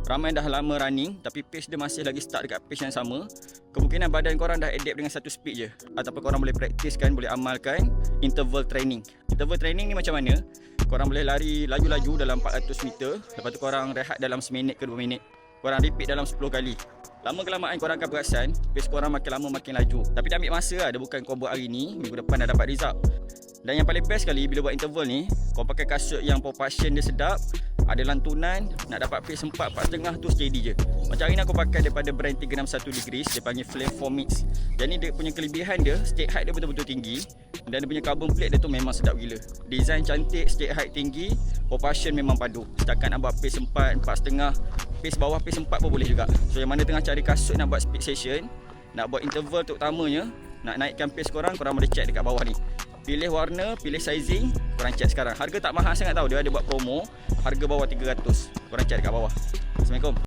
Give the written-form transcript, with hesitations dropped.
Ramai dah lama running tapi pace dia masih lagi start dekat pace yang sama. Kemungkinan badan korang dah adapt dengan satu speed je. Ataupun korang boleh praktiskan, boleh amalkan interval training. Interval training ni macam mana? Korang boleh lari laju-laju dalam 400 meter. Lepas tu korang rehat dalam 1 minit ke 2 minit. Korang repeat dalam 10 kali. Lama kelamaan korang akan perasan pace korang makin lama makin laju. Tapi dah ambil masa lah. Dia bukan kau buat hari ni, minggu depan dah dapat result. Dan yang paling best sekali bila buat interval ni, kau pakai kasut yang propulsion dia sedap, ada lantunan, nak dapat pace 4.5 tu steady je. Macam hari ni aku pakai daripada brand 361 degrees, dia panggil Flame 4 Mix. Jadi dia punya kelebihan dia, state height dia betul-betul tinggi. Dan dia punya carbon plate dia tu memang sedap gila. Design cantik, state height tinggi, propulsion memang padu. Setakat nak buat pace 4, 4.5, pace bawah pace 4 pun boleh juga. So yang mana tengah cari kasut nak buat speed session, nak buat interval terutamanya, nak naikkan pace korang, korang boleh check dekat bawah ni. Pilih warna, pilih sizing, korang check sekarang. Harga tak mahal sangat tau, dia ada buat promo. Harga bawah 300, korang check dekat bawah.